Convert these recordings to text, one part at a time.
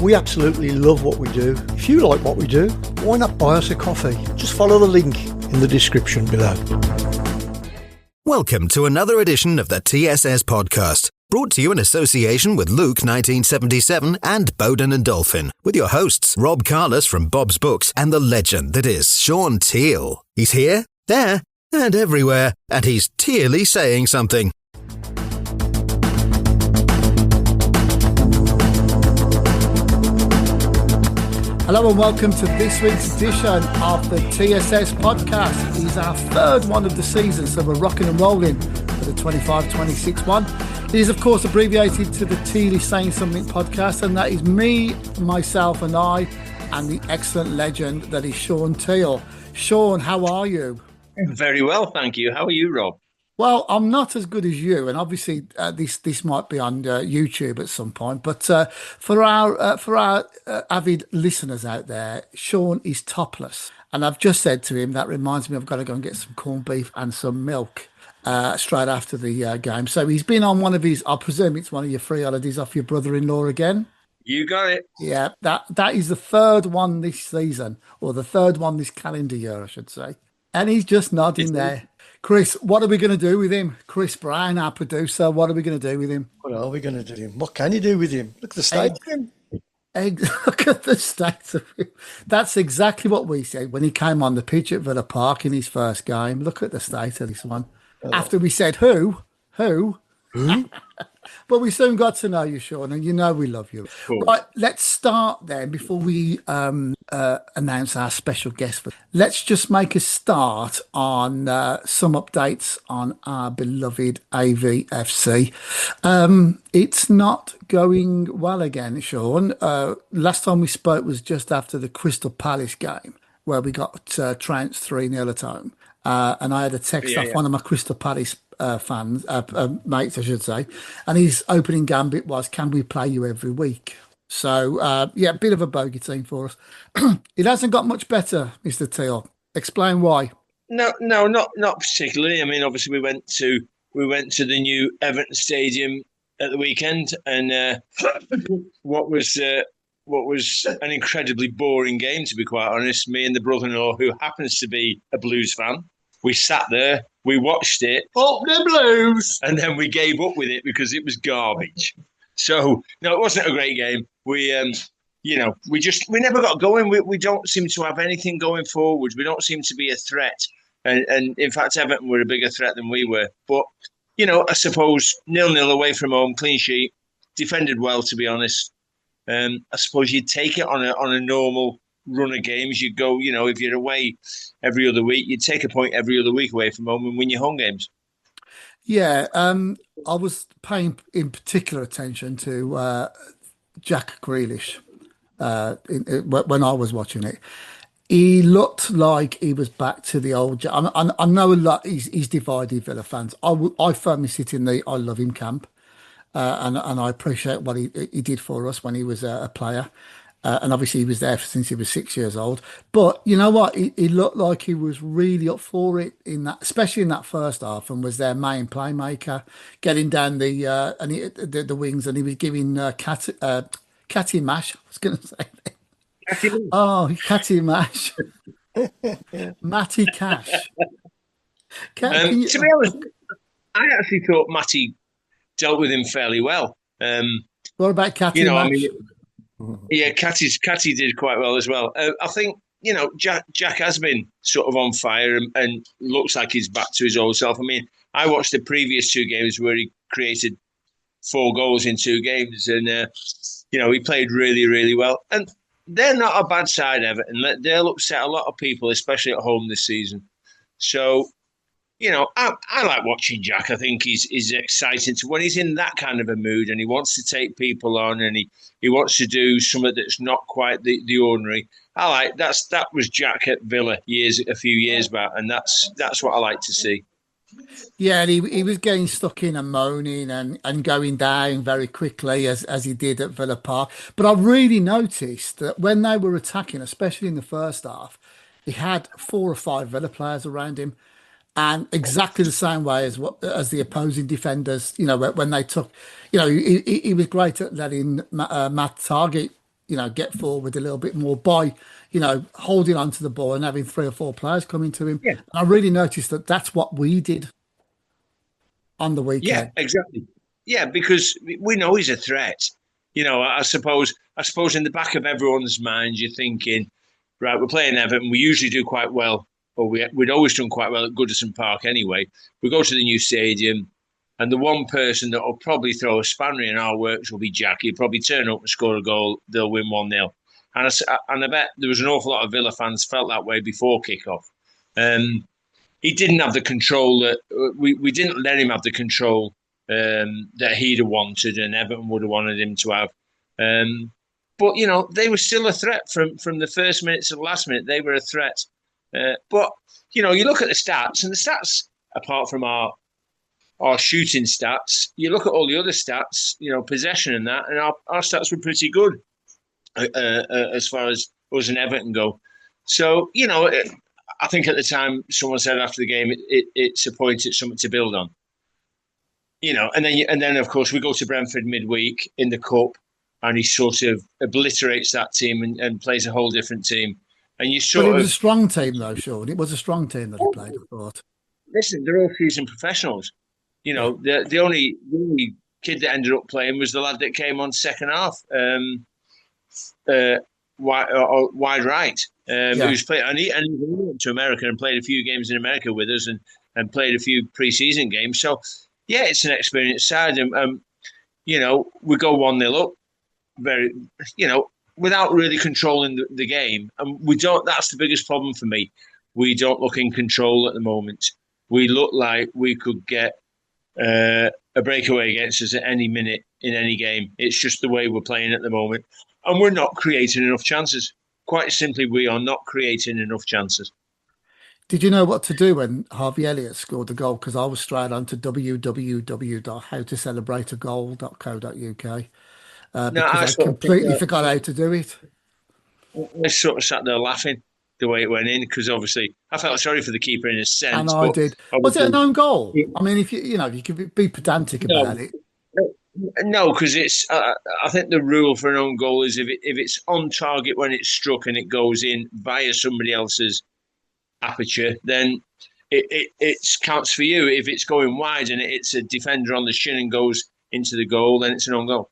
We absolutely love what we do. If you like what we do, why not buy us a coffee? Just follow the link in the description below. Welcome to another edition of the TSS Podcast, brought to you in association with Luke 1977 and Bowden and Dolphin, with your hosts Rob Carless from Bob's Books and the legend that is Shaun Teal. He's here, there, and everywhere, and he's Tealey saying something. Hello and welcome to this week's edition of the TSS Podcast. It is our third one of the season, so we're rocking and rolling for the 25-26 one. It is, of course, abbreviated to the Tealey Saying Something podcast, and that is me, myself and I, and the excellent legend that is Shaun Teal. Shaun, how are you? Very well, thank you. How are you, Rob? Well, I'm not as good as you, and obviously this might be on YouTube at some point. But for our avid listeners out there, Shaun is topless, and I've just said to him that reminds me I've got to go and get some corned beef and some milk straight after the game. So he's been on one of his, I presume it's one of your free holidays off your brother-in-law again. You got it. Yeah, that is the third one this season, or the third one this calendar year, I should say. And he's just nodding there. Chris, what are we going to do with him? Chris Browne, our producer, what are we going to do with him? What are we going to do with him? What can you do with him? Look at the state of him. Look at the state of him. That's exactly what we said when he came on the pitch at Villa Park in his first game. Look at the state of this one. After we said, who? But we soon got to know you, Shaun, and you know we love you. Cool. Right, let's start then before we announce our special guest. Let's just make a start on some updates on our beloved AVFC. It's not going well again, Shaun. Last time we spoke was just after the Crystal Palace game, where we got trounced 3-0 at home. And I had a text off one of my Crystal Palace mates, I should say, and his opening gambit was, can we play you every week? So, a bit of a bogey team for us. It hasn't got much better, Mr. Teal. Explain why. No, not particularly. I mean, obviously we went to the new Everton Stadium at the weekend, and what was an incredibly boring game, to be quite honest. Me and the brother-in-law, who happens to be a Blues fan, we sat there, we watched it, up the Blues, and then we gave up with it because it was garbage. So, no, it wasn't a great game. We, we never got going. We don't seem to have anything going forward. We don't seem to be a threat. And in fact, Everton were a bigger threat than we were. But, I suppose 0-0 away from home, clean sheet, defended well, to be honest. I suppose you'd take it on a normal run of games. You'd go, if you're away every other week, you'd take a point every other week away from home and win your home games. Yeah, I was paying in particular attention to Jack Grealish when I was watching it. He looked like he was back to the old. I know a lot. He's divided Villa fans. I firmly sit in the I love him camp. And I appreciate what he did for us when he was a player. And obviously he was there since he was 6 years old. But you know what? He looked like he was really up for it, especially in that first half, and was their main playmaker, getting down the wings, and he was giving Catty Mash. I was going to say. Catty Mash. Matty Cash. To be honest, I actually thought Matty dealt with him fairly well. What about Catty Mash? Catty did quite well as well. I think, Jack has been sort of on fire and looks like he's back to his old self. I mean, I watched the previous two games where he created 4 goals in 2 games, and, he played really, really well. And they're not a bad side, Everton. They'll upset a lot of people, especially at home this season. So, I like watching Jack. I think he's exciting when he's in that kind of a mood and he wants to take people on and he wants to do something that's not quite the ordinary. That was Jack at Villa a few years back, and that's what I like to see. Yeah, and he was getting stuck in and moaning and going down very quickly as he did at Villa Park. But I really noticed that when they were attacking, especially in the first half, he had 4 or 5 Villa players around him. And exactly the same way as the opposing defenders, when they took, he was great at letting Matt Targett get forward a little bit more by, holding onto the ball and having 3 or 4 players coming to him. Yeah. And I really noticed that that's what we did on the Yeah, weekend. exactly. Yeah, because we know he's a threat. I suppose in the back of everyone's mind, you're thinking, right, we're playing Everton. We usually do quite well, or we'd always done quite well at Goodison Park anyway. We go to the new stadium, and the one person that will probably throw a spanner in our works will be Jack. He'll probably turn up and score a goal. They'll win 1-0. And I bet there was an awful lot of Villa fans felt that way before kickoff. He didn't have the control that we didn't let him have the control that he'd have wanted and Everton would have wanted him to have. But they were still a threat from the first minute to the last minute. They were a threat. But you look at the stats, and the stats, apart from our shooting stats, you look at all the other stats, possession and that, and our stats were pretty good as far as us and Everton go. So I think at the time someone said after the game, it's a point, it's something to build on. And then of course we go to Brentford midweek in the cup, and he sort of obliterates that team and plays a whole different team. And you But it was a strong team though, Sean. It was a strong team that he played, I thought. Listen, they're all seasoned professionals. The only kid that ended up playing was the lad that came on second half, wide right. Who's played, and he went to America and played a few games in America with us, and played a few pre-season games. So yeah, it's an experienced side, and we go 1-0 up, very, without really controlling the game, and we don't. That's the biggest problem for me. We don't look in control at the moment. We look like we could get a breakaway against us at any minute in any game. It's just the way we're playing at the moment, and we're not creating enough chances. Quite simply, we are not creating enough chances. Did you know what to do when Harvey Elliott scored the goal? Because I was straight on to www.howtoselebrateagoal.co.uk because I completely forgot how to do it. I sort of sat there laughing the way it went in, because obviously I felt sorry for the keeper in a sense. And I did. Was it an own goal? I mean, if you could be pedantic about it. No, because it's. I think the rule for an own goal is if it's on target when it's struck and it goes in via somebody else's aperture, then it counts for you. If it's going wide and it's a defender on the shin and goes into the goal, then it's an own goal.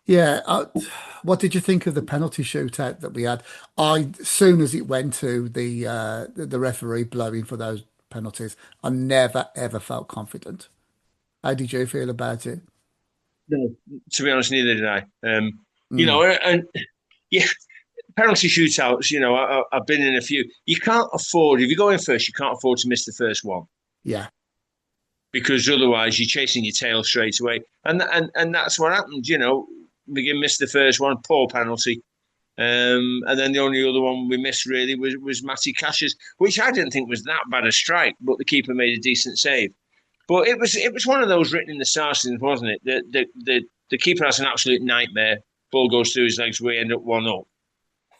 Yeah. What did you think of the penalty shootout that we had? As soon as it went to the referee blowing for those penalties, I never ever felt confident. How did you feel about it? No, to be honest, neither did I. And yeah, penalty shootouts. I've been in a few. You can't afford, if you go in first, you can't afford to miss the first one. Yeah, because otherwise you're chasing your tail straight away, and that's what happened. McGinn missed the first one, poor penalty, and then the only other one we missed really was Matty Cash's, which I didn't think was that bad a strike, but the keeper made a decent save. But it was one of those written in the stars, wasn't it? The keeper has an absolute nightmare. Ball goes through his legs, we end up 1-0.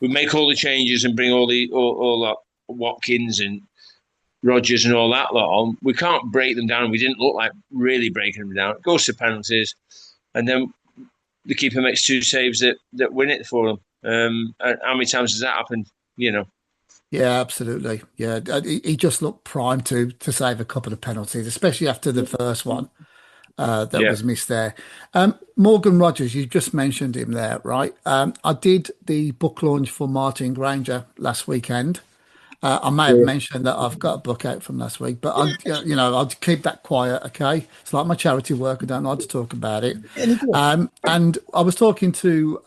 We make all the changes and bring all that Watkins and Rodgers and all that lot on. We can't break them down. We didn't look like really breaking them down. It goes to penalties, and then the keeper makes 2 saves that win it for them. And how many times has that happened? Yeah, absolutely. Yeah, he just looked primed to save a couple of penalties, especially after the first one that was missed there. Morgan Rogers, you just mentioned him there, right? I did the book launch for Martin Granger last weekend. I may have mentioned that I've got a book out from last week, but I'll keep that quiet. Okay, it's like my charity work. I don't like to talk about it. And I was talking to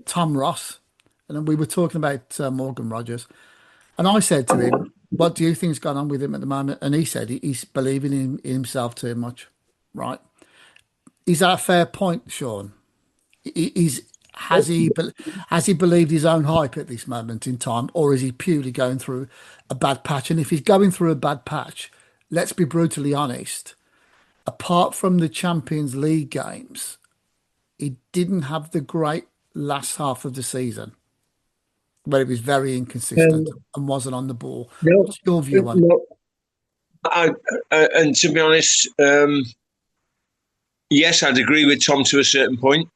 Tom Ross, and we were talking about Morgan Rogers, and I said to him, "What do you think's going on with him at the moment?" And he said he's believing in himself too much. Right? Is that a fair point, Sean? Has he believed his own hype at this moment in time, or is he purely going through a bad patch? And if he's going through a bad patch, let's be brutally honest, apart from the Champions League games, he didn't have the great last half of the season where he was very inconsistent and wasn't on the ball. No, what's your view on it? And to be honest, yes, I'd agree with Tom to a certain point.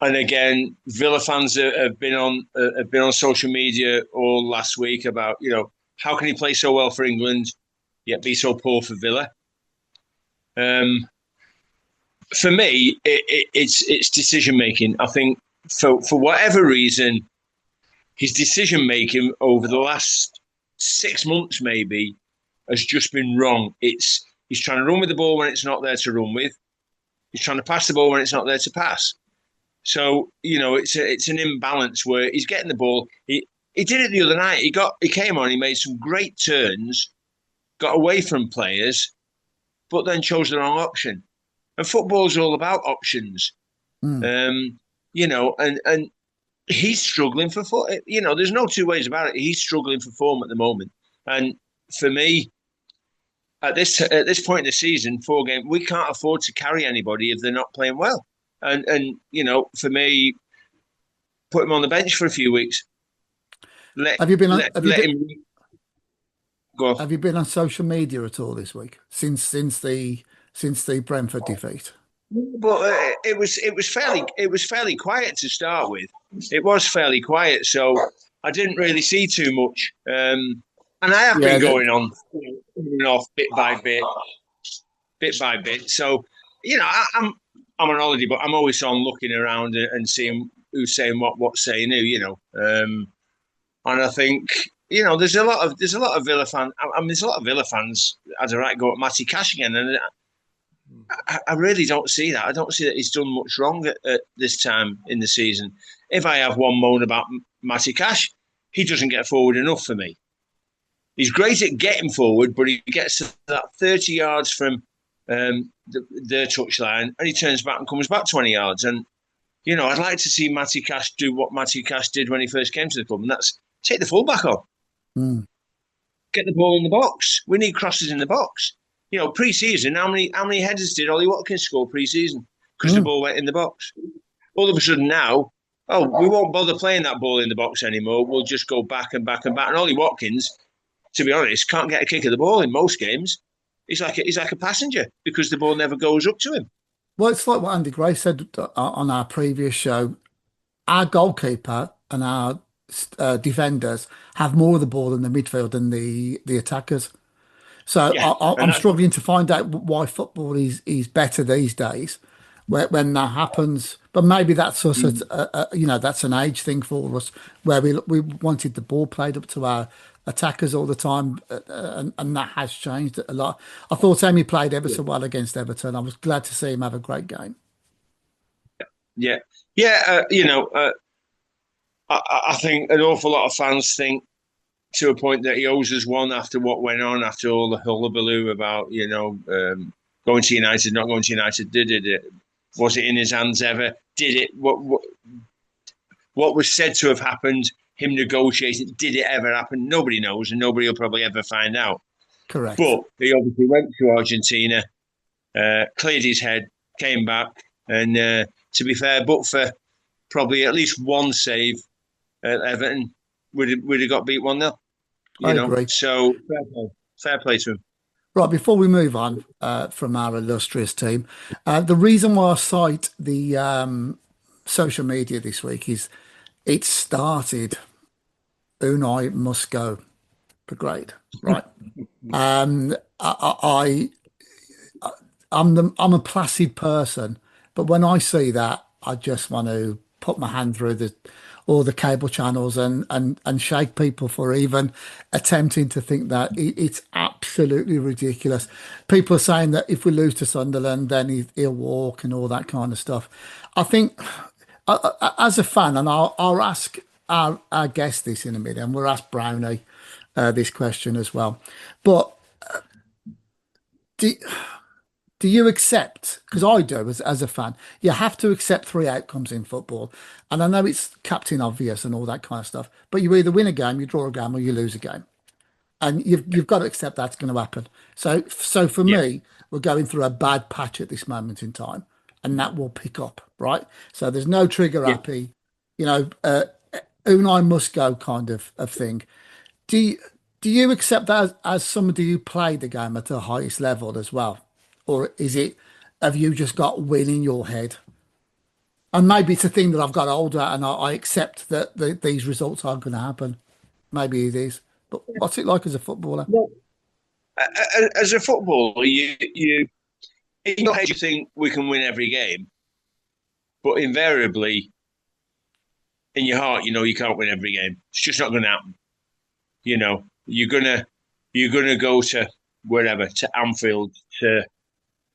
And again, Villa fans have been on social media all last week about, how can he play so well for England yet be so poor for Villa? For me, it's decision making. I think for whatever reason, his decision making over the last 6 months maybe has just been wrong. He's trying to run with the ball when it's not there to run with. He's trying to pass the ball when it's not there to pass. So, it's an imbalance where he's getting the ball. He did it the other night. He came on, he made some great turns, got away from players, but then chose the wrong option. And football's all about options. And he's struggling for form. There's no two ways about it. He's struggling for form at the moment. And for me, at this point in the season, 4 games, we can't afford to carry anybody if they're not playing well. And for me, put him on the bench for a few weeks. Have you been on social media at all this week since the Brentford defeat? But it was fairly quiet to start with. It was fairly quiet, so I didn't really see too much. And I have been going on and off bit by bit. So I'm on holiday, but I'm always on looking around and seeing who's saying what's saying who. And I think there's a lot of Villa fans. I mean, there's a lot of Villa fans had a right go at Matty Cash again, and I really don't see that. I don't see that he's done much wrong at this time in the season. If I have one moan about Matty Cash, he doesn't get forward enough for me. He's great at getting forward, but he gets to that 30 yards from their touchline, and he turns back and comes back 20 yards. And I'd like to see Matty Cash do what Matty Cash did when he first came to the club, and that's take the fullback on, get the ball in the box. We need crosses in the box. Pre-season, how many headers did Ollie Watkins score pre-season? Because the ball went in the box. All of a sudden now, we won't bother playing that ball in the box anymore. We'll just go back and back and back. And Ollie Watkins, to be honest, can't get a kick of the ball in most games. He's like a passenger because the ball never goes up to him. Well, it's like what Andy Gray said on our previous show. Our goalkeeper and our defenders have more of the ball in the midfield than the attackers. So I'm struggling to find out why football is better these days when that happens. But maybe that's us, that's an age thing for us where we wanted the ball played up to our attackers all the time, and that has changed a lot. I thought Amy played ever so well against Everton. I was glad to see him have a great game. Yeah. I think an awful lot of fans think to a point that he owes us one after what went on, after all the hullabaloo about, going to United, not going to United. Did it? Was it in his hands ever? Did it? What was said to have happened, him negotiating, did it ever happen? Nobody knows, and nobody will probably ever find out. Correct. But he obviously went to Argentina, cleared his head, came back, and to be fair, but for probably at least one save at Everton, we'd have got beat 1-0. I agree. So fair play to him. Right, before we move on from our illustrious team, the reason why I cite the social media this week is it started Unai must go brigade, right? I'm a placid person, but when I see that, I just want to put my hand through all the cable channels and shake people for even attempting to think that. It's absolutely ridiculous. People are saying that if we lose to Sunderland, then he'll walk and all that kind of stuff. I think as a fan, and I'll ask our guest this in a minute, and we'll ask Browne this question as well. But do you accept, because I do as a fan, you have to accept 3 outcomes in football. And I know it's captain obvious and all that kind of stuff, but you either win a game, you draw a game, or you lose a game. And you've got to accept that's going to happen. So for me, we're going through a bad patch at this moment in time, and that will pick up, right? So there's no trigger happy, Unai must go kind of thing. Do you accept that as somebody who played the game at the highest level as well? Or have you just got win in your head? And maybe it's a thing that I've got older and I accept that these results aren't going to happen. Maybe it is. But what's it like as a footballer? Well, as a footballer, you in your head you think we can win every game, but invariably in your heart, you know you can't win every game. It's just not going to happen. You know, you're gonna go to wherever, to Anfield, to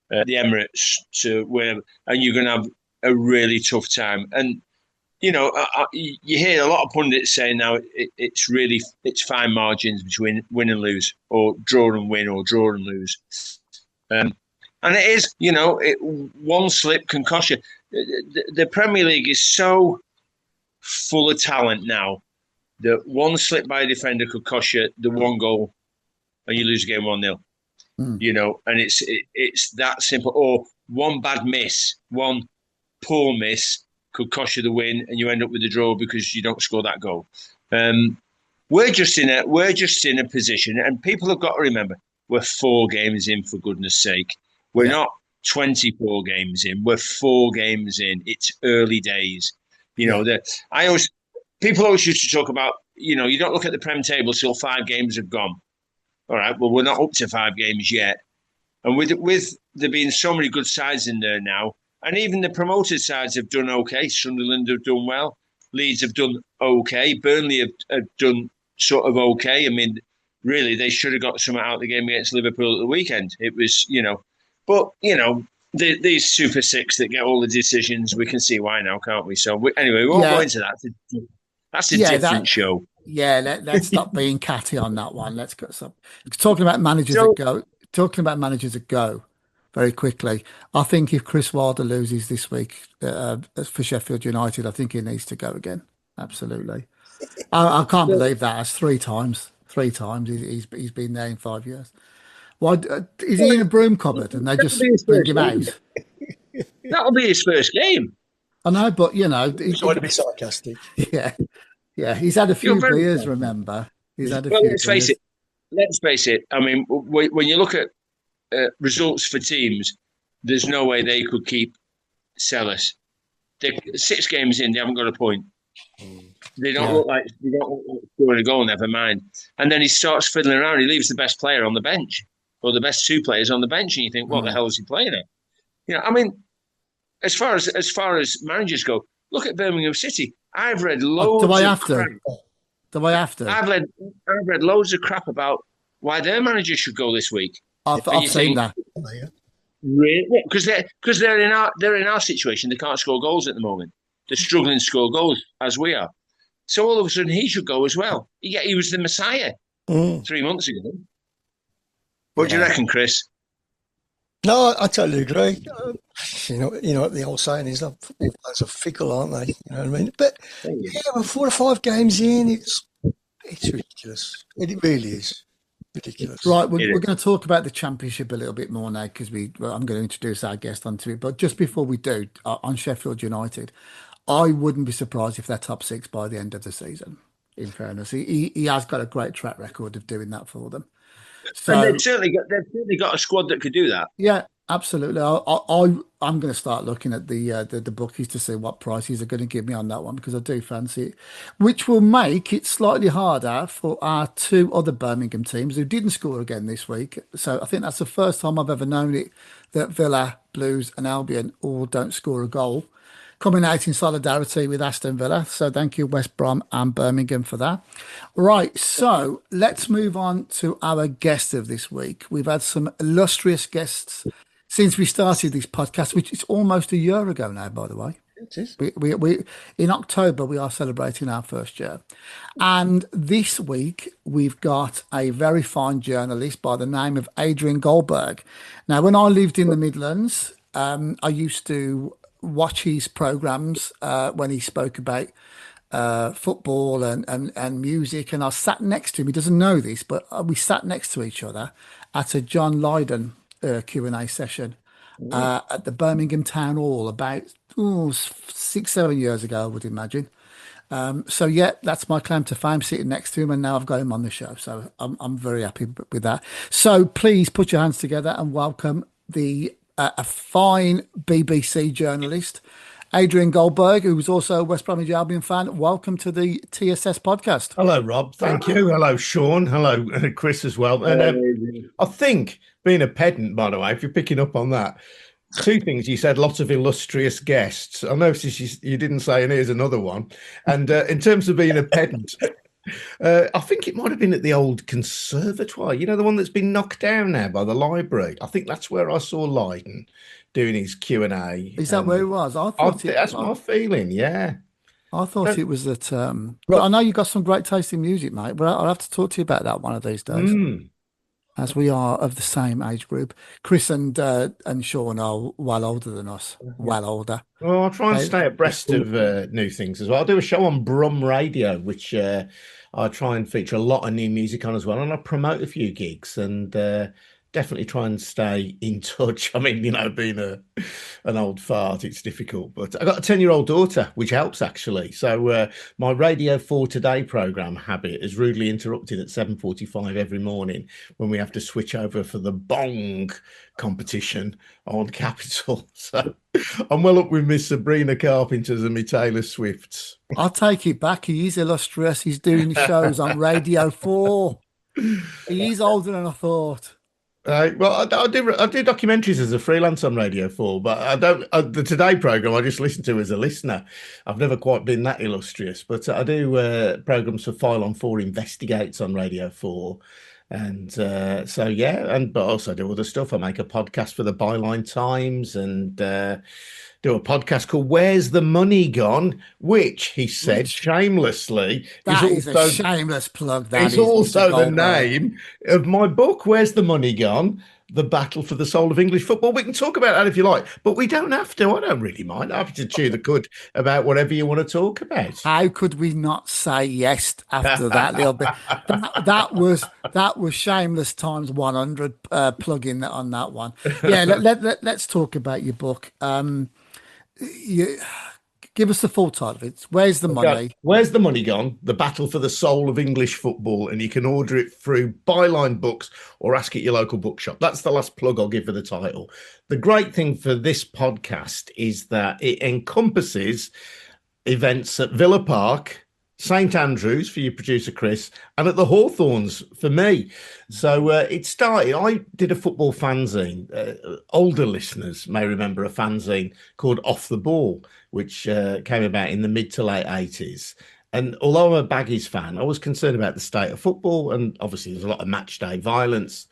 the Emirates, to wherever, and you're gonna have a really tough time. And you know, you hear a lot of pundits saying now it's fine margins between win and lose, or draw and win, or draw and lose. And it is, you know, one slip can cost you. The Premier League is so full of talent now that one slip by a defender could cost you the one goal and you lose a game 1-0. You know, and it's that simple. Or one bad miss, one poor miss could cost you the win and you end up with the draw because you don't score that goal. We're just in a position, and people have got to remember, we're 4 games in, for goodness sake. We're not 24 games in. We're 4 games in. It's early days. You know, people always used to talk about, you know, you don't look at the Prem table till 5 games have gone. All right, well, we're not up to 5 games yet. And with there being so many good sides in there now, and even the promoted sides have done okay. Sunderland have done well. Leeds have done okay. Burnley have done sort of okay. I mean, really, they should have got something out of the game against Liverpool at the weekend. It was, you know, but, you know, these Super Six that get all the decisions, we can see why now, can't we? So, anyway, we won't go into that. That's a different show. Yeah, let's stop being catty on that one. Let's go. Talking about managers that go very quickly. I think if Chris Wilder loses this week for Sheffield United, I think he needs to go again. Absolutely. I can't believe that. That's 3 times. 3 times he's been there in 5 years. Why is he in a broom cupboard and they just bring him out? That'll be his first game. I know, but you know, he's trying to be sarcastic. Yeah. He's had a few beers. Remember, he's had a few. Let's face it. I mean, when you look at results for teams, there's no way they could keep Sellers. They're 6 games in, they haven't got a point. They don't look like scoring a goal, never mind. And then he starts fiddling around. He leaves the best player on the bench, or the best 2 players on the bench, and you think, what the hell is he playing at? You know, I mean, as far as managers go, look at Birmingham City. I've read loads. Do I have to? I've read loads of crap about why their manager should go this week. I've seen that. Really? Because they're in our situation. They can't score goals at the moment. They're struggling to score goals as we are. So all of a sudden he should go as well. Yeah, he was the Messiah 3 months ago. What do you reckon, Chris? No, I totally agree. You know what the old saying is, football players are fickle, aren't they? You know what I mean? But yeah, we're 4 or 5 games in. It's ridiculous. It really is ridiculous. Right, we're going to talk about the Championship a little bit more now because I'm going to introduce our guest onto it. But just before we do, on Sheffield United, I wouldn't be surprised if they're top 6 by the end of the season. In fairness, he has got a great track record of doing that for them. So, and they've certainly got a squad that could do that. Yeah, absolutely. I'm going to start looking at the bookies to see what prices are going to give me on that one because I do fancy it, which will make it slightly harder for our 2 other Birmingham teams who didn't score again this week. So I think that's the first time I've ever known it that Villa, Blues, and Albion all don't score a goal. Coming out in solidarity with Aston Villa. So thank you, West Brom and Birmingham, for that. Right, so let's move on to our guest of this week. We've had some illustrious guests since we started this podcast, which is almost a year ago now, by the way. It is. We in October, we are celebrating our 1st year. And this week, we've got a very fine journalist by the name of Adrian Goldberg. Now, when I lived in the Midlands, I used to watch his programs when he spoke about football and music, and I sat next to him. He doesn't know this, but we sat next to each other at a John Lydon Q&A session at the Birmingham Town Hall about 6-7 years ago, I would imagine. So yeah, that's my claim to fame, sitting next to him, and now I've got him on the show, so I'm very happy with that. So please put your hands together and welcome a fine BBC journalist Adrian Goldberg, who was also a West Bromwich Albion fan. Welcome to the TSS podcast. Hello, Rob. Thank you. Hello, Shaun. Hello, Chris as well. And I think, being a pedant, by the way, if you're picking up on that, two things you said, lots of illustrious guests. I noticed you didn't say, and here's another one. And in terms of being a pedant, I think it might have been at the old conservatoire, the one that's been knocked down now by the library. I think that's where I saw Lydon doing his Q&A. Is that where it was? That's my feeling, yeah. I thought it was that. But I know you've got some great taste in music, mate, but I'll have to talk to you about that one of these days. As we are of the same age group. Chris and Shaun are well older than us. Well older. Well, I'll try and stay abreast of new things as well. I'll do a show on Brum Radio, which I try and feature a lot of new music on as well. And I promote a few gigs and definitely try and stay in touch. I mean, being an old fart, it's difficult. But I've got a 10-year-old daughter, which helps, actually. So my Radio 4 Today programme habit is rudely interrupted at 7:45 every morning when we have to switch over for the bong competition on Capital. So I'm well up with Miss Sabrina Carpenter's and me Taylor Swift's. I'll take it back. He is illustrious. He's doing shows on Radio 4. He is older than I thought. Well, I do documentaries as a freelance on Radio 4, but I don't. The Today programme I just listen to as a listener. I've never quite been that illustrious, but I do programmes for File on 4 Investigates on Radio 4, and but I also do other stuff. I make a podcast for the Byline Times and do a podcast called Where's the Money Gone, which he said shamelessly. That is a shameless plug. That is also the name of my book, Where's the Money Gone? The Battle for the Soul of English Football. We can talk about that if you like, but we don't have to. I don't really mind. I'm happy to chew the cud about whatever you want to talk about. How could we not say yes after that little bit? That was shameless times 100 plug-in on that one. Yeah, let's talk about your book. Give us the full title of it. Where's the money? Where's the Money Gone? The Battle for the Soul of English Football. And you can order it through Byline Books or ask at your local bookshop. That's the last plug I'll give for the title. The great thing for this podcast is that it encompasses events at Villa Park, St Andrews for your producer Chris, and at the Hawthorns for me. So it started, I did a football fanzine. Older listeners may remember a fanzine called Off the Ball, which came about in the mid to late 80s. And although I'm a Baggies fan, I was concerned about the state of football, and obviously there's a lot of match day violence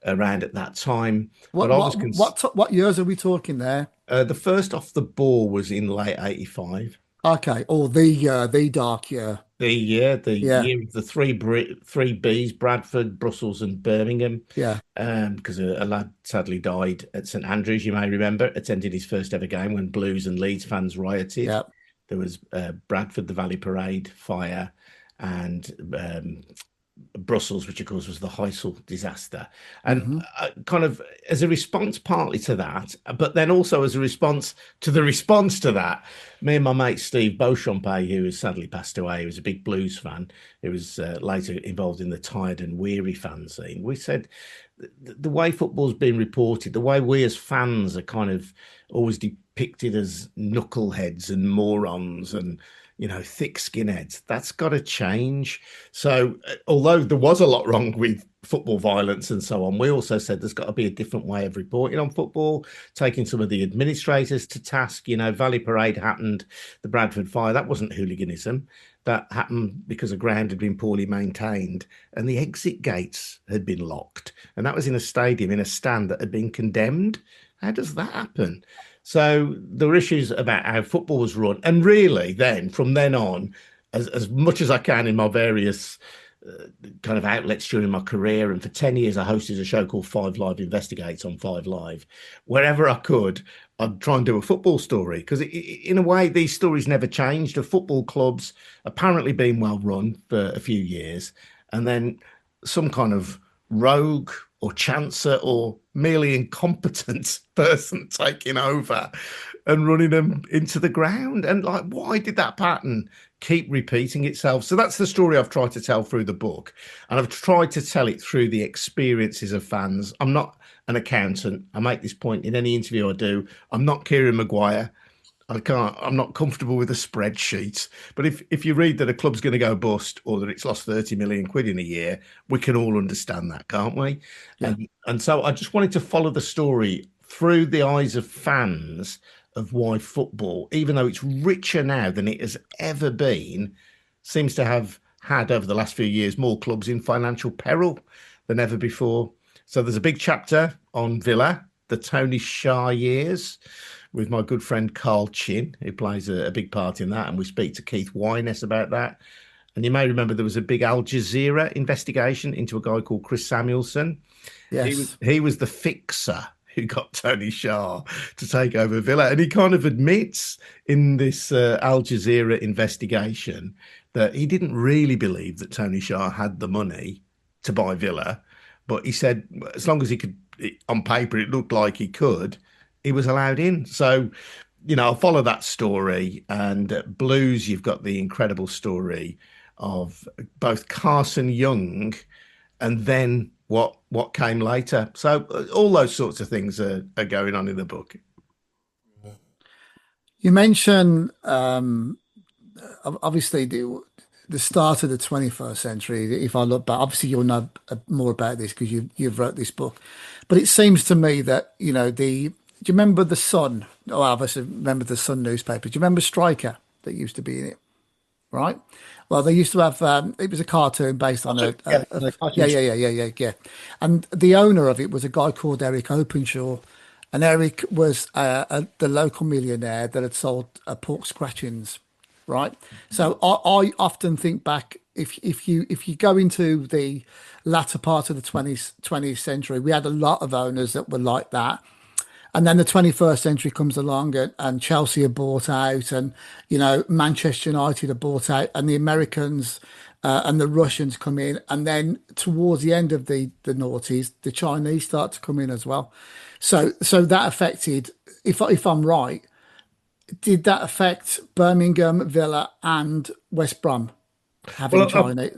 around at that time. What years are we talking there? The first Off the Ball was in late 85. Okay, or the dark year. The year of the three Bs, Bradford, Brussels and Birmingham. Yeah. Because a lad sadly died at St Andrews, you may remember, attending his first ever game when Blues and Leeds fans rioted. Yep. There was Bradford, the Valley Parade, fire, and Brussels, which of course was the Heysel disaster. And kind of as a response partly to that, but then also as a response to the response to that, me and my mate Steve Beauchamp, who has sadly passed away, he was a big blues fan, he was later involved in the Tired and Weary fanzine. We said the way football's been reported, the way we as fans are kind of always depicted as knuckleheads and morons and thick skinheads, that's got to change. So although there was a lot wrong with football violence and so on, we also said there's got to be a different way of reporting on football, taking some of the administrators to task. Valley Parade happened, the Bradford fire, that wasn't hooliganism. That happened because a ground had been poorly maintained and the exit gates had been locked. And that was in a stadium, in a stand that had been condemned. How does that happen? So there were issues about how football was run. And really then, from then on, as much as I can in my various kind of outlets during my career, and for 10 years I hosted a show called 5 Live Investigates on 5 Live. Wherever I could, I'd try and do a football story, because in a way these stories never changed, of football clubs apparently being well run for a few years, and then some kind of rogue or chancer or merely incompetent person taking over and running them into the ground. And why did that pattern keep repeating itself? So that's the story I've tried to tell through the book, and I've tried to tell it through the experiences of fans. I'm not an accountant. I make this point in any interview I do. I'm not Kieran Maguire. I'm not comfortable with a spreadsheet. But if you read that a club's going to go bust or that it's lost 30 million quid in a year, we can all understand that, can't we? Yeah. And so I just wanted to follow the story through the eyes of fans of why football, even though it's richer now than it has ever been, seems to have had over the last few years more clubs in financial peril than ever before. So there's a big chapter on Villa, the Tony Shah years, with my good friend Carl Chin, who plays a big part in that. And we speak to Keith Wyness about that. And you may remember there was a big Al Jazeera investigation into a guy called Chris Samuelson. Yes. He was the fixer who got Tony Shah to take over Villa. And he kind of admits in this Al Jazeera investigation that he didn't really believe that Tony Shah had the money to buy Villa. But he said as long as he could, on paper, it looked like he could, he was allowed in. So, I'll follow that story. And at Blues, you've got the incredible story of both Carson Young and then what came later. So all those sorts of things are going on in the book. You mentioned obviously the start of the 21st century. If I look back, obviously you'll know more about this because you've wrote this book. But it seems to me that do you remember the Sun? Oh, I obviously remember the Sun newspaper. Do you remember Striker that used to be in it? Right. Well, they used to have. It was a cartoon based on yeah. And the owner of it was a guy called Eric Openshaw, and Eric was the local millionaire that had sold pork scratchings. Right. So I often think back, if you go into the latter part of the 20th century, we had a lot of owners that were like that. And then the 21st century comes along and Chelsea are bought out, and, Manchester United are bought out, and the Americans and the Russians come in. And then towards the end of the noughties, the Chinese start to come in as well. So that affected, if I'm right, did that affect Birmingham, Villa and West Brom having China?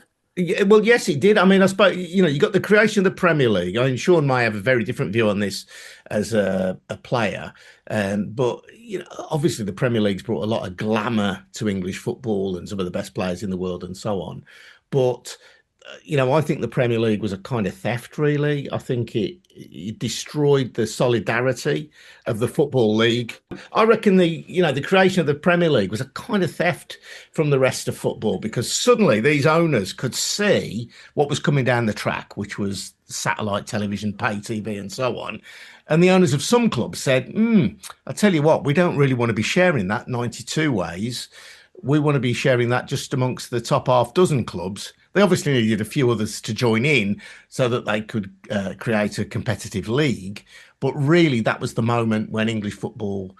Well, yes, it did. I mean, I suppose, you got the creation of the Premier League. I mean, Sean may have a very different view on this as a player. But, obviously the Premier League's brought a lot of glamour to English football and some of the best players in the world and so on. But, I think the Premier League was a kind of theft, really. I think it destroyed the solidarity of the Football League. I reckon the creation of the Premier League was a kind of theft from the rest of football, because suddenly these owners could see what was coming down the track, which was satellite television, pay TV and so on. And the owners of some clubs said, I tell you what, we don't really want to be sharing that 92 ways. We want to be sharing that just amongst the top half dozen clubs. They obviously needed a few others to join in so that they could create a competitive league. But really, that was the moment when English football,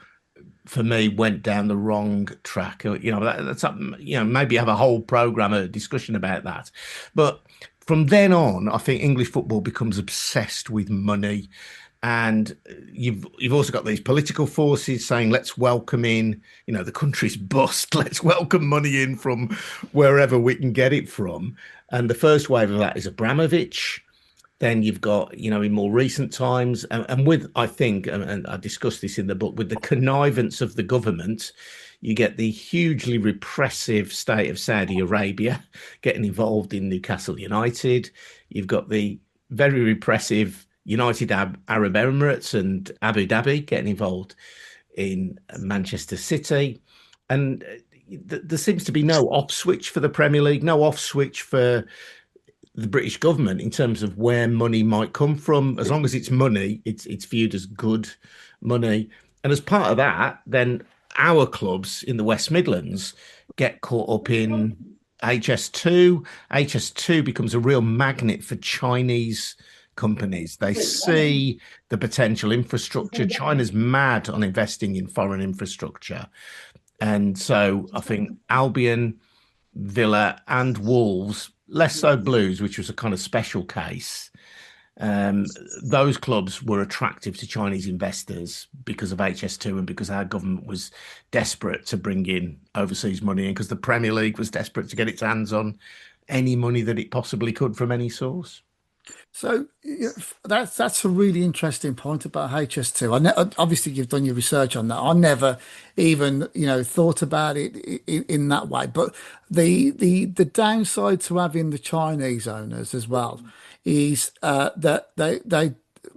for me, went down the wrong track. That's maybe have a whole programme, a discussion about that. But from then on, I think English football becomes obsessed with money. And you've also got these political forces saying, let's welcome in, the country's bust. Let's welcome money in from wherever we can get it from. And the first wave of that is Abramovich. Then you've got, in more recent times, and with, I think, and I discussed this in the book, with the connivance of the government, you get the hugely repressive state of Saudi Arabia getting involved in Newcastle United. You've got the very repressive United Arab Emirates and Abu Dhabi getting involved in Manchester City. And there seems to be no off switch for the Premier League, no off switch for the British government in terms of where money might come from. As long as it's money, it's viewed as good money. And as part of that, then our clubs in the West Midlands get caught up in HS2. HS2 becomes a real magnet for Chinese companies. They see the potential infrastructure. China's mad on investing in foreign infrastructure. And so I think Albion, Villa and Wolves, less so Blues, which was a kind of special case, those clubs were attractive to Chinese investors because of HS2 and because our government was desperate to bring in overseas money, and because the Premier League was desperate to get its hands on any money that it possibly could from any source. So that's a really interesting point about HS2. Obviously you've done your research on that. I never even thought about it in that way. But the downside to having the Chinese owners as well is that they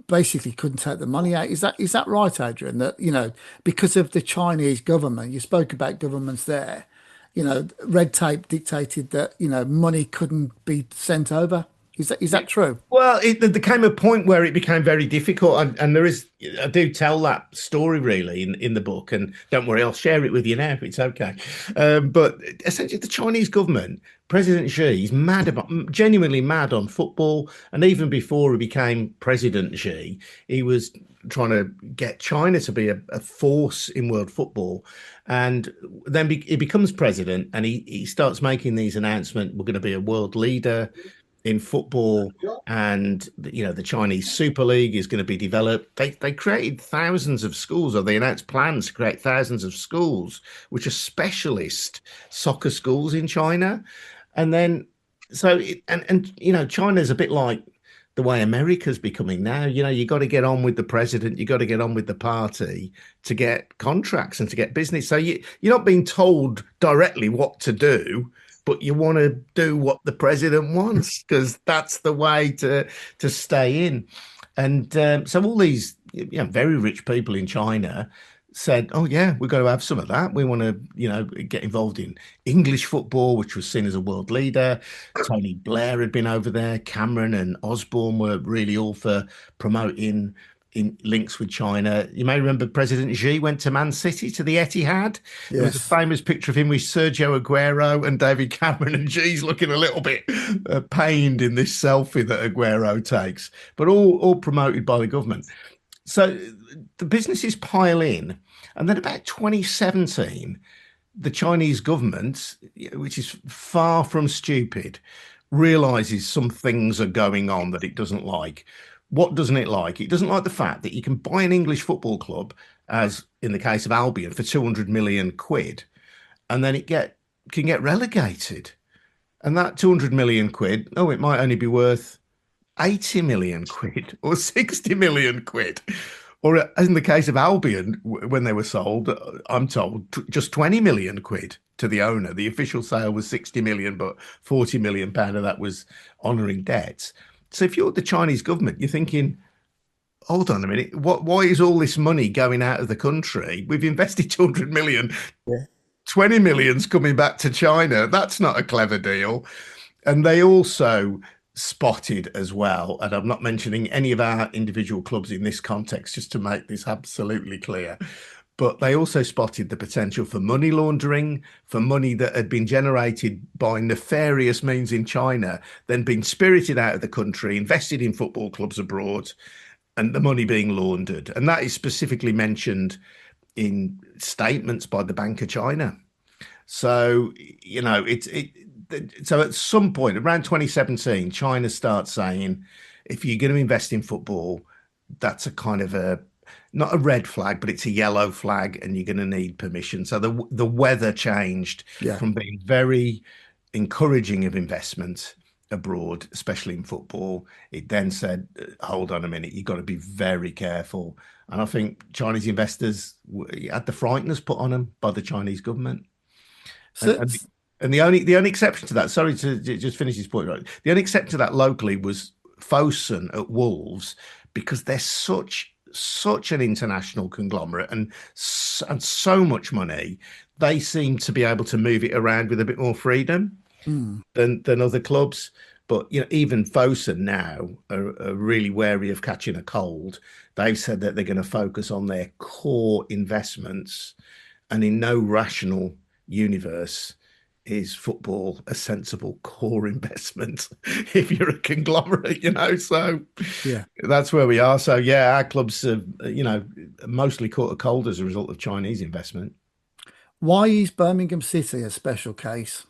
basically couldn't take the money out. Is that right, Adrian? That because of the Chinese government, you spoke about governments there. Red tape dictated that money couldn't be sent over. Is that true? Well, there came a point where it became very difficult, and I do tell that story really in the book, and don't worry, I'll share it with you now if it's okay. But essentially, the Chinese government, President Xi, is genuinely mad on football, and even before he became President Xi, he was trying to get China to be a force in world football, and then he becomes president, and he starts making these announcements: we're going to be a world leader in football, and the Chinese Super League is going to be developed. They created thousands of schools, or they announced plans to create thousands of schools, which are specialist soccer schools in China. And then, China's a bit like the way America's becoming now. You got to get on with the president, you got to get on with the party to get contracts and to get business. So you're not being told directly what to do, but you want to do what the president wants, because that's the way to stay in. And so all these very rich people in China said, oh yeah, we've got to have some of that. We want to get involved in English football, which was seen as a world leader. Tony Blair had been over there. Cameron and Osborne were really all for promoting in links with China. You may remember President Xi went to Man City, to the Etihad. Yes. There was a famous picture of him with Sergio Aguero and David Cameron, and Xi's looking a little bit pained in this selfie that Aguero takes, but all promoted by the government. So the businesses pile in, and then about 2017, the Chinese government, which is far from stupid, realizes some things are going on that it doesn't like. What doesn't it like? It doesn't like the fact that you can buy an English football club, as in the case of Albion, for 200 million quid, and then it can get relegated. And that 200 million quid, it might only be worth 80 million quid or 60 million quid. Or as in the case of Albion, when they were sold, I'm told just 20 million quid to the owner. The official sale was 60 million, but 40 million pound of that was honouring debts. So if you're the Chinese government, you're thinking, hold on a minute, why is all this money going out of the country? We've invested 200 million, 20 million's coming back to China. That's not a clever deal. And they also spotted as well, and I'm not mentioning any of our individual clubs in this context, just to make this absolutely clear, but they also spotted the potential for money laundering, for money that had been generated by nefarious means in China, then being spirited out of the country, invested in football clubs abroad, and the money being laundered. And that is specifically mentioned in statements by the Bank of China. So, so at some point around 2017, China starts saying, if you're going to invest in football, that's a kind of not a red flag, but it's a yellow flag, and you're going to need permission. So the weather changed from being very encouraging of investment abroad, especially in football. It then said, hold on a minute, you've got to be very careful. And I think Chinese investors had the frighteners put on them by the Chinese government. So, and the only exception to that, sorry to just finish this point, right? The only exception to that locally was Fosun at Wolves, because they're such an international conglomerate and so much money, they seem to be able to move it around with a bit more freedom than other clubs. But even Fosun now are really wary of catching a cold. They've said that they're going to focus on their core investments, and in no rational universe is football a sensible core investment if you're a conglomerate, so that's where we are. So our clubs have mostly caught a cold as a result of Chinese investment. Why is Birmingham City a special case?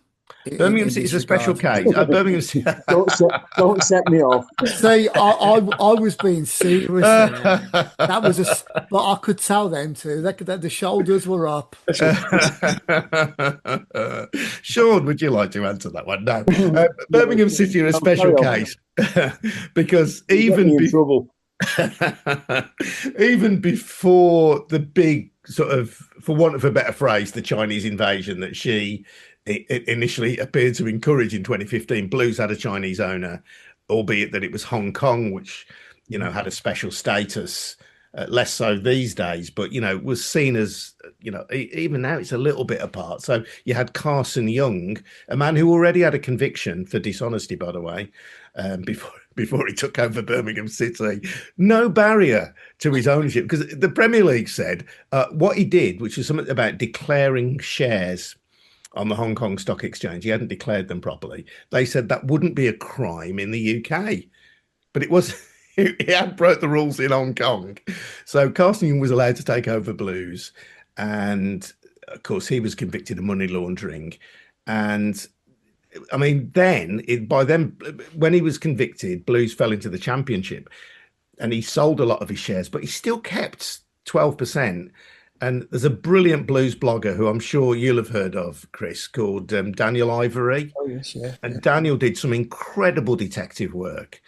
Birmingham City is a special case. Birmingham City. don't set me off. See, I was being serious there. That was but I could tell them too. That the shoulders were up. Sean, would you like to answer that one? No. Birmingham City are a special case because even even before the big sort of, for want of a better phrase, the Chinese invasion that she initially appeared to encourage in 2015, Blues had a Chinese owner, albeit that it was Hong Kong, which, had a special status, less so these days, but, was seen as, even now it's a little bit apart. So you had Carson Young, a man who already had a conviction for dishonesty, by the way, before he took over Birmingham City. No barrier to his ownership, because the Premier League said what he did, which was something about declaring shares on the Hong Kong Stock Exchange. He hadn't declared them properly. They said that wouldn't be a crime in the UK, but it was. He had broke the rules in Hong Kong. So Carson Young was allowed to take over Blues, and of course he was convicted of money laundering. And I mean, by then, when he was convicted, Blues fell into the Championship, and he sold a lot of his shares, but he still kept 12%. And there's a brilliant Blues blogger who I'm sure you'll have heard of, Chris, called Daniel Ivory. Oh, yes, yeah. And Daniel did some incredible detective work.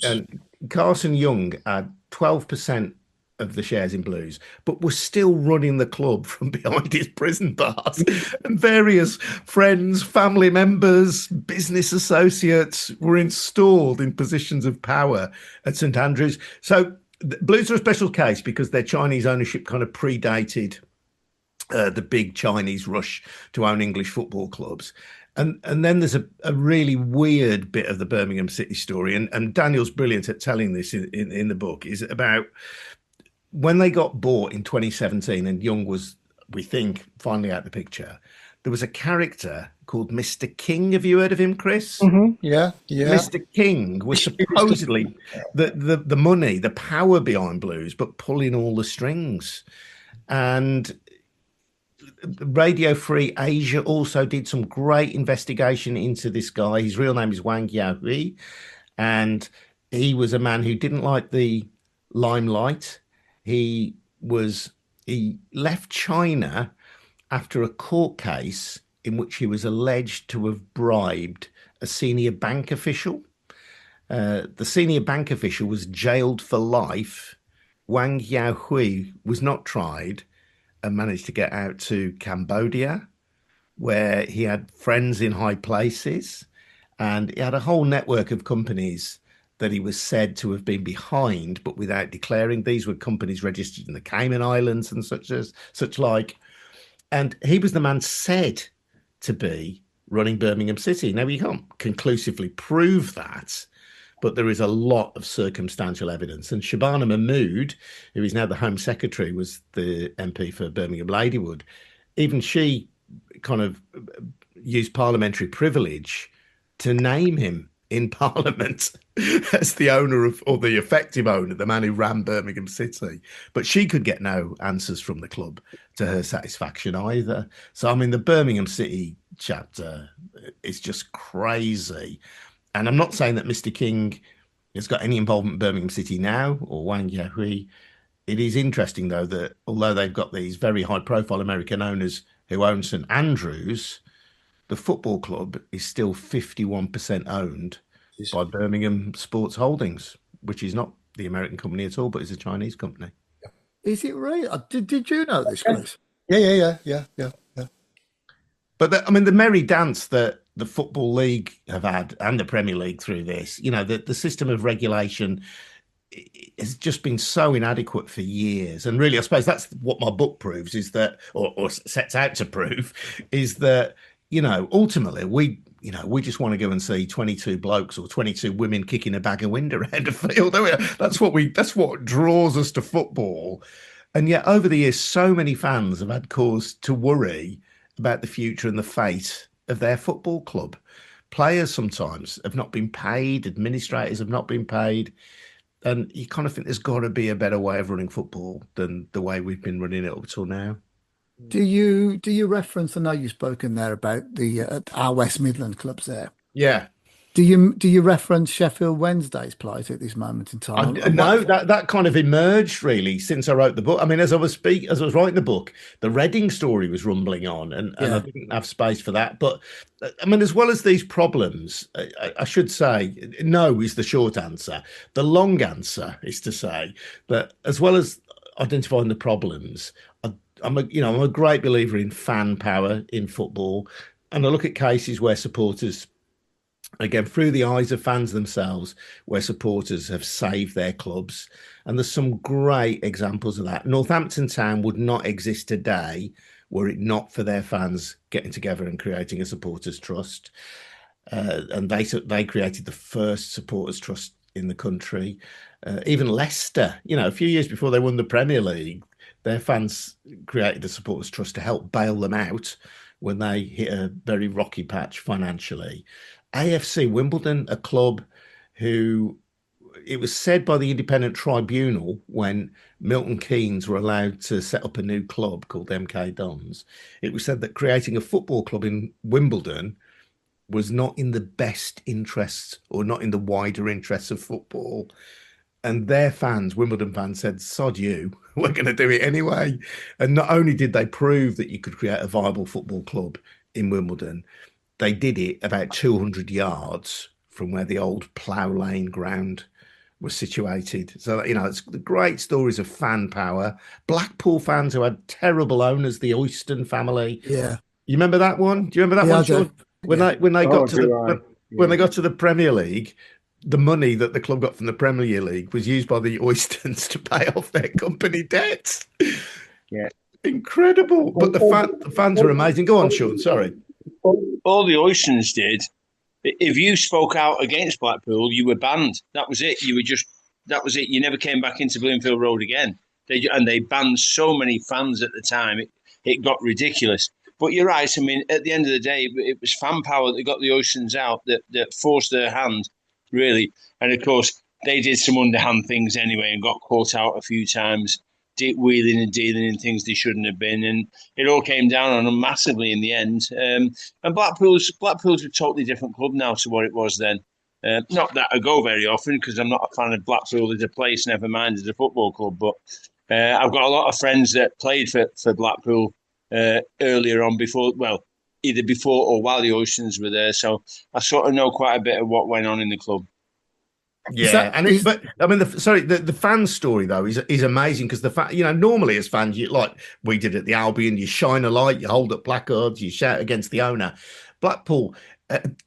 And Carson Young had 12% of the shares in Blues, but was still running the club from behind his prison bars. And various friends, family members, business associates were installed in positions of power at St Andrews. So Blues are a special case because their Chinese ownership kind of predated the big Chinese rush to own English football clubs. And then there's a really weird bit of the Birmingham City story, and Daniel's brilliant at telling this in the book, is about when they got bought in 2017 and Young was, we think, finally out the picture. There was a character called Mr. King. Have you heard of him, Chris? Mm-hmm. Yeah. Mr. King was supposedly the money, the power behind Blues, but pulling all the strings. And Radio Free Asia also did some great investigation into this guy. His real name is Wang Yahui, and he was a man who didn't like the limelight. He left China after a court case in which he was alleged to have bribed a senior bank official. The senior bank official was jailed for life. Wang Yahui was not tried and managed to get out to Cambodia, where he had friends in high places, and he had a whole network of companies that he was said to have been behind, but without declaring. These were companies registered in the Cayman Islands and such like. And he was the man said to be running Birmingham City. Now, we can't conclusively prove that, but there is a lot of circumstantial evidence. And Shabana Mahmood, who is now the Home Secretary, was the MP for Birmingham Ladywood. Even she kind of used parliamentary privilege to name him in Parliament as the owner of, or the effective owner, the man who ran Birmingham City. But she could get no answers from the club to her satisfaction either. So, I mean, the Birmingham City chapter is just crazy. And I'm not saying that Mr. King has got any involvement in Birmingham City now, or Wang Yahui. It is interesting, though, that although they've got these very high-profile American owners who own St Andrews, the football club is still 51% owned by Birmingham Sports Holdings, which is not the American company at all, but is a Chinese company. Is it really? Did you know this, Chris? Yeah. But I mean, the merry dance that the Football League have had and the Premier League through this, you know, the system of regulation has just been so inadequate for years. And really, I suppose that's what my book proves, is that, or sets out to prove, is that, you know, ultimately we just want to go and see 22 blokes or 22 women kicking a bag of wind around a field. That's what draws us to football. And yet over the years, so many fans have had cause to worry about the future and the fate of their football club. Players sometimes have not been paid, administrators have not been paid. And you kind of think there's got to be a better way of running football than the way we've been running it up till now. Do you reference? I know you've spoken there about the our West Midland clubs there. Yeah. Do you reference Sheffield Wednesday's plight at this moment in time? No, that kind of emerged really since I wrote the book. I mean, as I was writing the book, the Reading story was rumbling on, and I didn't have space for that. But I mean, as well as these problems, I should say no is the short answer. The long answer is to say that as well as identifying the problems, I'm a great believer in fan power in football, and I look at cases where supporters, again, through the eyes of fans themselves, where supporters have saved their clubs. And there's some great examples of that. Northampton Town would not exist today were it not for their fans getting together and creating a supporters trust. And they created the first supporters trust in the country. Even Leicester, a few years before they won the Premier League, their fans created a supporters trust to help bail them out when they hit a very rocky patch financially. AFC Wimbledon, a club who, it was said by the Independent Tribunal when Milton Keynes were allowed to set up a new club called MK Dons, it was said that creating a football club in Wimbledon was not in the best interests or not in the wider interests of football. And their fans, Wimbledon fans, said, sod you, we're going to do it anyway. And not only did they prove that you could create a viable football club in Wimbledon, they did it about 200 yards from where the old plough lane ground was situated. So, it's the great stories of fan power. Blackpool fans who had terrible owners, the Oyston family. Yeah. You remember that one? Do you remember that one, Sean? When they got to the Premier League, the money that the club got from the Premier League was used by the Oystons to pay off their company debts. Yeah. Incredible. But the fans are amazing. Go on, Sean, sorry. All the Oystons did, if you spoke out against Blackpool, you were banned. That was it. That was it. You never came back into Bloomfield Road again. They banned so many fans at the time. It got ridiculous. But you're right. I mean, at the end of the day, it was fan power that got the Oystons out, that forced their hand, really. And of course, they did some underhand things anyway and got caught out a few times, wheeling and dealing in things they shouldn't have been, and it all came down on them massively in the end. And Blackpool's a totally different club now to what it was then. Not that I go very often because I'm not a fan of Blackpool as a place, never mind as a football club. But I've got a lot of friends that played for Blackpool earlier on, either before or while the Oystons were there. So I sort of know quite a bit of what went on in the club. Yeah, the fan story though is amazing because normally as fans, like we did at the Albion, you shine a light, you hold up placards, you shout against the owner. Blackpool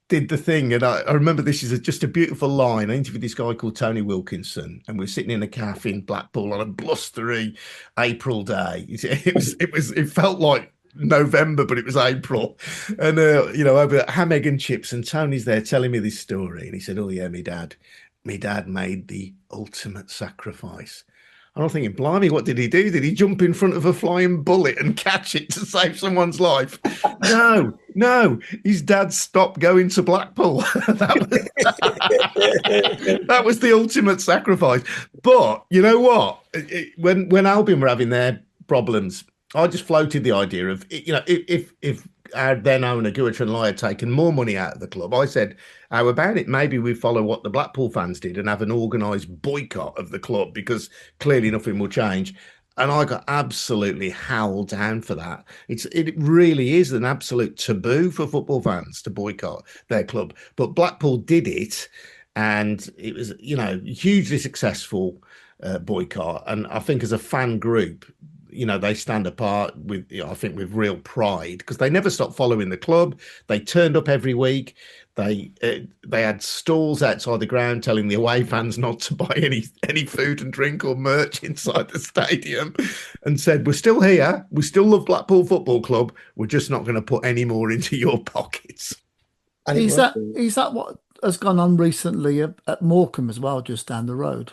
did the thing, and I remember this is just a beautiful line. I interviewed this guy called Tony Wilkinson, and we're sitting in a cafe in Blackpool on a blustery April day. It felt like November, but it was April, and over ham, egg, and chips, and Tony's there telling me this story, and he said, "Oh yeah, my dad made the ultimate sacrifice." And I'm thinking, blimey, what did he do? Did he jump in front of a flying bullet and catch it to save someone's life? No. His dad stopped going to Blackpool. That was the ultimate sacrifice. But you know what? When Albion were having their problems, I just floated the idea of, if our then owner, Guatran Lai, had taken more money out of the club, I said, how about it? Maybe we follow what the Blackpool fans did and have an organised boycott of the club, because clearly nothing will change. And I got absolutely howled down for that. It really is an absolute taboo for football fans to boycott their club. But Blackpool did it, and it was, hugely successful boycott. And I think as a fan group, they stand apart with, I think, with real pride, because they never stopped following the club. They turned up every week. They had stalls outside the ground telling the away fans not to buy any food and drink or merch inside the stadium, and said, we're still here. We still love Blackpool Football Club. We're just not going to put any more into your pockets. And is that what has gone on recently at Morecambe as well, just down the road?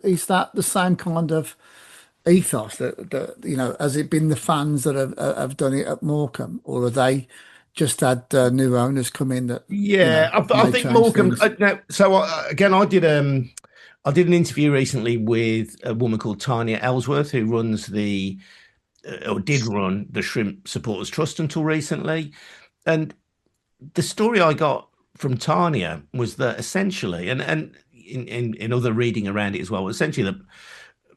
Is that the same kind of ethos that has it been the fans that have done it at Morecambe, or are they just had new owners come in that? I think Morecambe. Again, I did an interview recently with a woman called Tanya Ellsworth, who runs the or did run the Shrimp Supporters Trust until recently. And the story I got from Tanya was that essentially, and in other reading around it as well, essentially that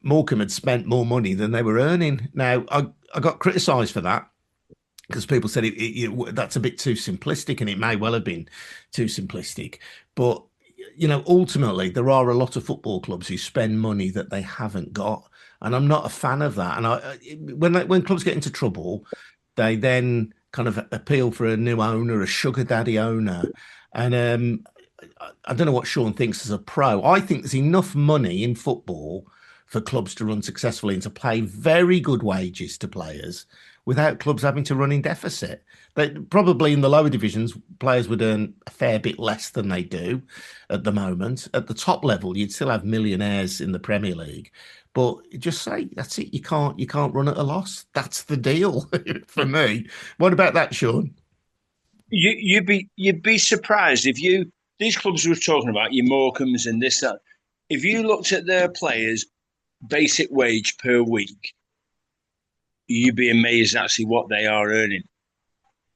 Morecambe had spent more money than they were earning. Now, I got criticised for that because people said that's a bit too simplistic, and it may well have been too simplistic. But, ultimately, there are a lot of football clubs who spend money that they haven't got. And I'm not a fan of that. And when clubs get into trouble, they then kind of appeal for a new owner, a sugar daddy owner. And I don't know what Shaun thinks as a pro. I think there's enough money in football for clubs to run successfully and to pay very good wages to players without clubs having to run in deficit. Probably in the lower divisions, players would earn a fair bit less than they do at the moment. At the top level, you'd still have millionaires in the Premier League. But just say that's it. You can't run at a loss. That's the deal for me. What about that, Shaun? You'd be surprised if these clubs we were talking about, your Morecambes and this that. If you looked at their players' basic wage per week, you'd be amazed actually what they are earning.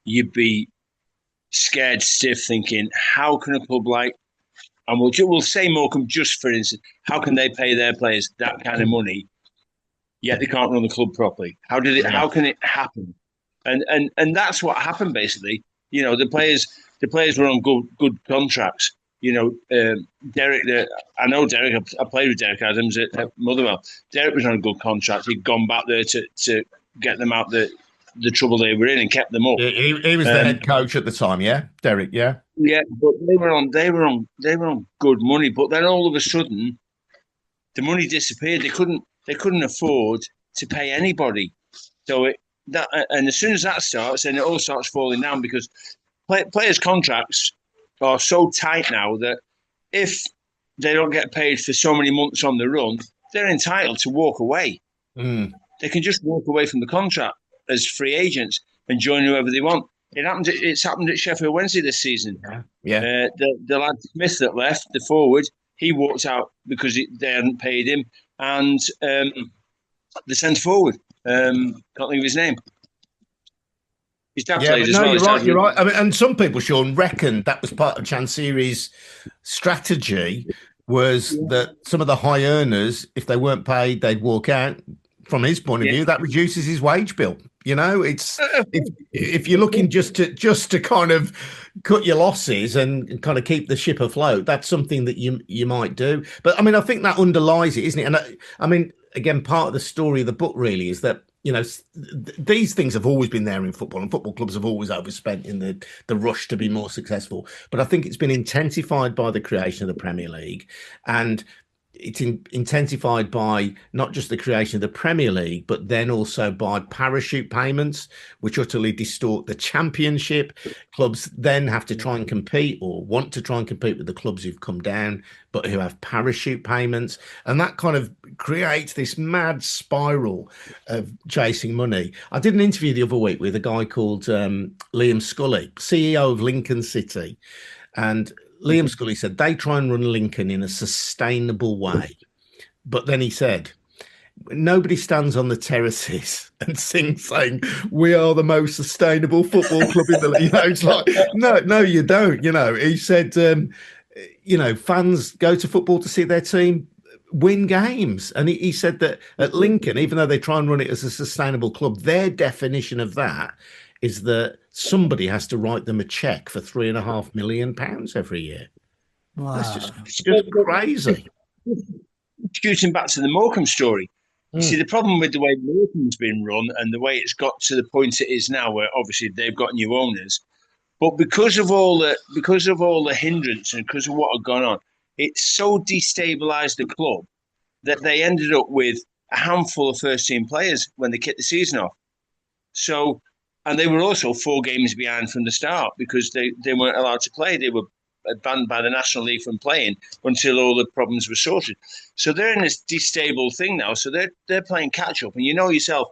You'd be scared stiff, thinking, how can a club like, and we'll say Morecambe just for instance, how can they pay their players that kind of money, yet they can't run the club properly? How can it happen? And that's what happened basically. The players were on good contracts. Derek. I know Derek. I played with Derek Adams at Motherwell. Derek was on a good contract. He'd gone back there to get them out the trouble they were in and kept them up. He was the head coach at the time. Yeah, Derek. Yeah. Yeah, but they were on good money. But then all of a sudden, the money disappeared. They couldn't afford to pay anybody. So and as soon as that starts, then it all starts falling down because players' contracts are so tight now that if they don't get paid for so many months on the run, they're entitled to walk away. They can just walk away from the contract as free agents and join whoever they want. It's happened at Sheffield Wednesday this season. Yeah. The lad Smith that left, the forward, he walked out because they hadn't paid him, and the centre forward, can't think of his name. His dad played as well. You're right. I mean, and some people, Shaun, reckon that was part of Chansiri's strategy, was that some of the high earners, if they weren't paid, they'd walk out. From his point of view, that reduces his wage bill. It's if you're looking just to kind of cut your losses and kind of keep the ship afloat, that's something that you might do. But I mean, I think that underlies it, isn't it? And I mean, again, part of the story of the book really is that these things have always been there in football, and football clubs have always overspent in the rush to be more successful. But I think it's been intensified by the creation of the Premier League, and it's intensified by not just the creation of the Premier League, but then also by parachute payments, which utterly distort the Championship. Clubs then have to try and compete, or want to try and compete, with the clubs who've come down, but who have parachute payments. And that kind of creates this mad spiral of chasing money. I did an interview the other week with a guy called Liam Scully, CEO of Lincoln City. And Liam Scully said they try and run Lincoln in a sustainable way. But then he said, nobody stands on the terraces and sings saying, we are the most sustainable football club in the league. It's like, no, you don't. He said, fans go to football to see their team win games. And he said that at Lincoln, even though they try and run it as a sustainable club, their definition of that is that somebody has to write them a check for £3.5 million every year. Wow. That's just crazy. Shooting back to the Morecambe story, you see, the problem with the way Morecambe's been run and the way it's got to the point it is now, where obviously they've got new owners, but because of all the hindrance and because of what had gone on, it so destabilised the club that they ended up with a handful of first-team players when they kicked the season off. So. And they were also 4 games behind from the start because they weren't allowed to play. They were banned by the National League from playing until all the problems were sorted. So they're in this destable thing now. So they're playing catch up. And you know yourself,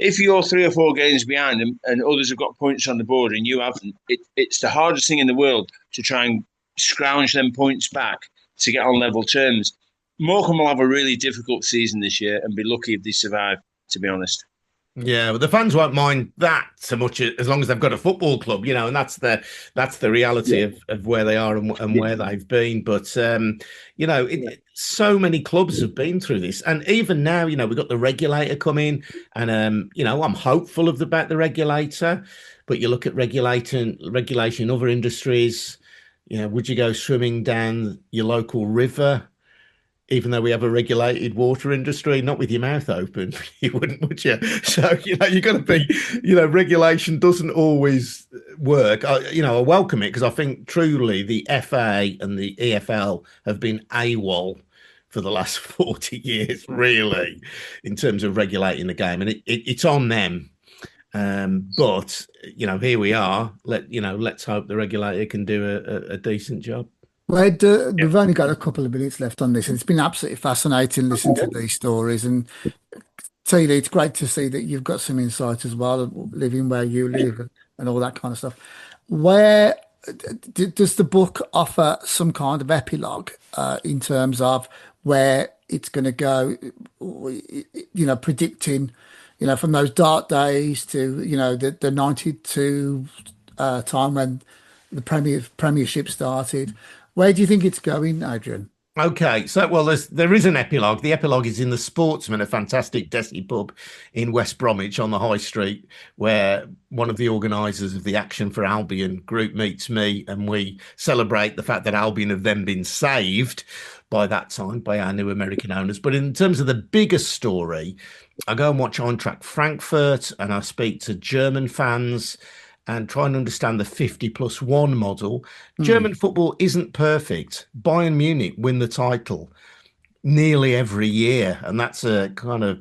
if you're 3 or 4 games behind them and others have got points on the board and you haven't, it's the hardest thing in the world to try and scrounge them points back to get on level terms. Morecambe will have a really difficult season this year and be lucky if they survive, to be honest. Yeah, but the fans won't mind that so much as long as they've got a football club, and that's the reality of where they are and where they've been. But so many clubs have been through this, and even now, we've got the regulator coming, and I'm hopeful about the regulator. But you look at regulation in other industries. Would you go swimming down your local river? Even though we have a regulated water industry, not with your mouth open, you wouldn't, would you? So, you've got to be, regulation doesn't always work. I welcome it because I think truly the FA and the EFL have been AWOL for the last 40 years, really, in terms of regulating the game. And it's on them. But, here we are. Let's hope the regulator can do a decent job. Well, we've only got a couple of minutes left on this, and it's been absolutely fascinating listening to these stories. And Tealey, it's great to see that you've got some insight as well, living where you live and all that kind of stuff. Where does the book offer some kind of epilogue in terms of where it's going to go? Predicting, from those dark days to the 92 time when the Premiership started. Where do you think it's going, Adrian? Okay, so there is an epilogue. The epilogue is in the Sportsman, a fantastic Desi pub in West Bromwich on the High Street, where one of the organisers of the Action for Albion group meets me, and we celebrate the fact that Albion have then been saved by that time by our new American owners. But in terms of the bigger story, I go and watch Eintracht Frankfurt, and I speak to German fans and try and understand the 50+1 model. German football isn't perfect. Bayern Munich win the title nearly every year. And that's a kind of,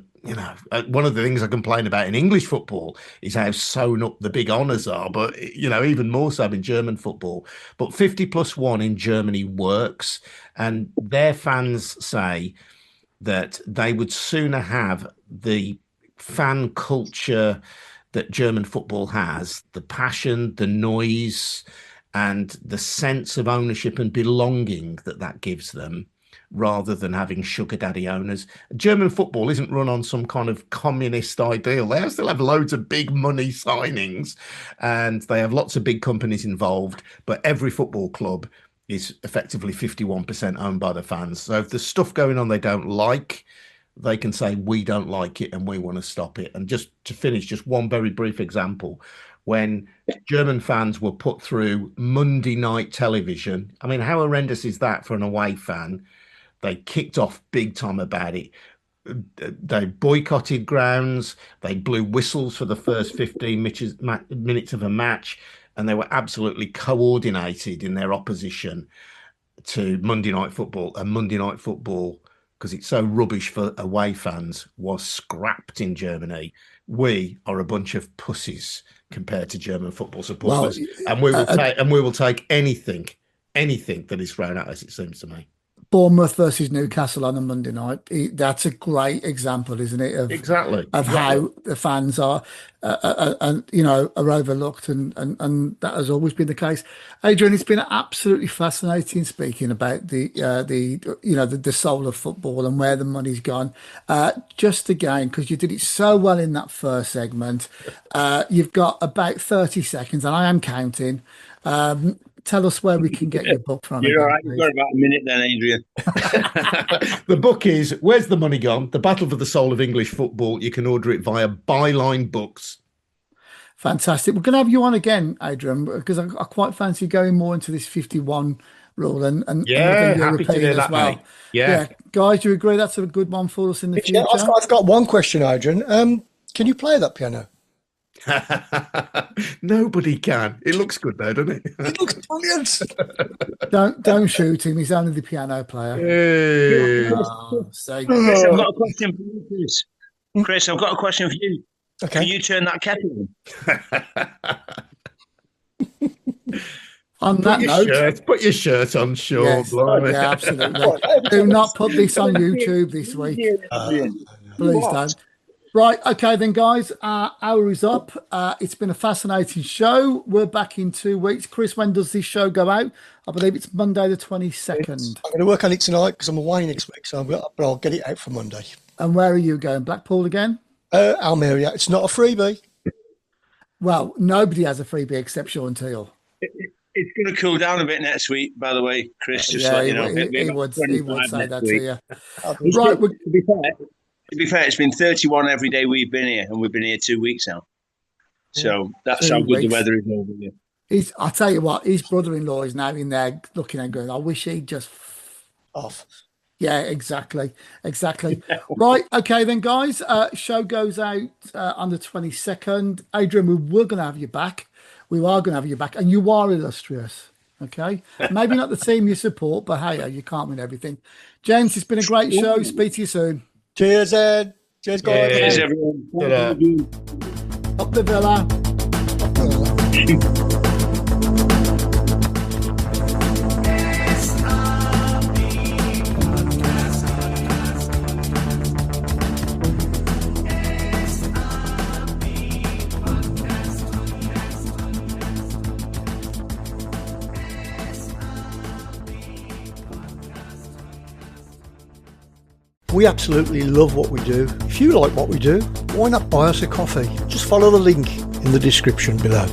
one of the things I complain about in English football is how sewn up the big honours are. But, even more so in German football. But 50+1 in Germany works. And their fans say that they would sooner have the fan culture that German football has, the passion, the noise, and the sense of ownership and belonging that gives them, rather than having sugar daddy owners. German football isn't run on some kind of communist ideal. They still have loads of big money signings, and they have lots of big companies involved, but every football club is effectively 51% owned by the fans. So if there's stuff going on they don't like, they can say, we don't like it and we want to stop it. And just to finish, just one very brief example. When German fans were put through Monday night television, I mean, how horrendous is that for an away fan? They kicked off big time about it. They boycotted grounds. They blew whistles for the first 15 minutes of a match. And they were absolutely coordinated in their opposition to Monday Night Football. And Monday Night Football, because it's so rubbish for away fans, was scrapped in Germany. We are a bunch of pussies compared to German football supporters, and we will take anything that is thrown at us, it seems to me. Bournemouth versus Newcastle on a Monday night. That's a great example, isn't it? Of how the fans are, are overlooked, and that has always been the case. Adrian, it's been absolutely fascinating speaking about the soul of football and where the money's gone. Just again, because you did it so well in that first segment, you've got about 30 seconds, and I am counting. Tell us where we can get your book from. You're all right. You've got about a minute then, Adrian. The book is Where's the Money Gone? The Battle for the Soul of English Football. You can order it via Byline Books. Fantastic. We're going to have you on again, Adrian, because I quite fancy going more into this 51 rule and happy to do that, well. Mate. Yeah. Guys, do you agree that's a good one for us in the future? I've got one question, Adrian. Can you play that piano? Nobody can. It looks good though, doesn't it? It looks brilliant. Don't shoot him. He's only the piano player. Hey. Chris, I've got a question for you, Chris. Chris, I've got a question for you. Okay. Can you turn that kettle on? That note, put your shirt on, Shaun. Yes, yeah, absolutely. Do not put this on YouTube this week. Please don't. Right, okay then, guys. Our hour is up. It's been a fascinating show. We're back in 2 weeks. Chris, when does this show go out? I believe it's Monday the 22nd. I'm going to work on it tonight because I'm away next week, but I'll get it out for Monday. And where are you going? Blackpool again? Almeria, it's not a freebie. Well, nobody has a freebie except Shaun Teal. It's going to cool down a bit next week, by the way, Chris. Just yeah, let you know. He would say that week. to you. Right. To be fair, it's been 31 every day we've been here, and we've been here 2 weeks now. So that's how good the weather is over here. I'll tell you what, his brother-in-law is now in there looking and going, I wish he'd just off. Yeah, exactly. Right, okay then, guys. Show goes out on the 22nd. Adrian, we're going to have you back. We are going to have you back, and you are illustrious. Okay, maybe not the team you support, but hey, you can't win everything. Gents, it's been a great show. Speak to you soon. Cheers, Ed. Cheers, guys. Cheers, everyone. Up the Villa. We absolutely love what we do. If you like what we do, why not buy us a coffee? Just follow the link in the description below.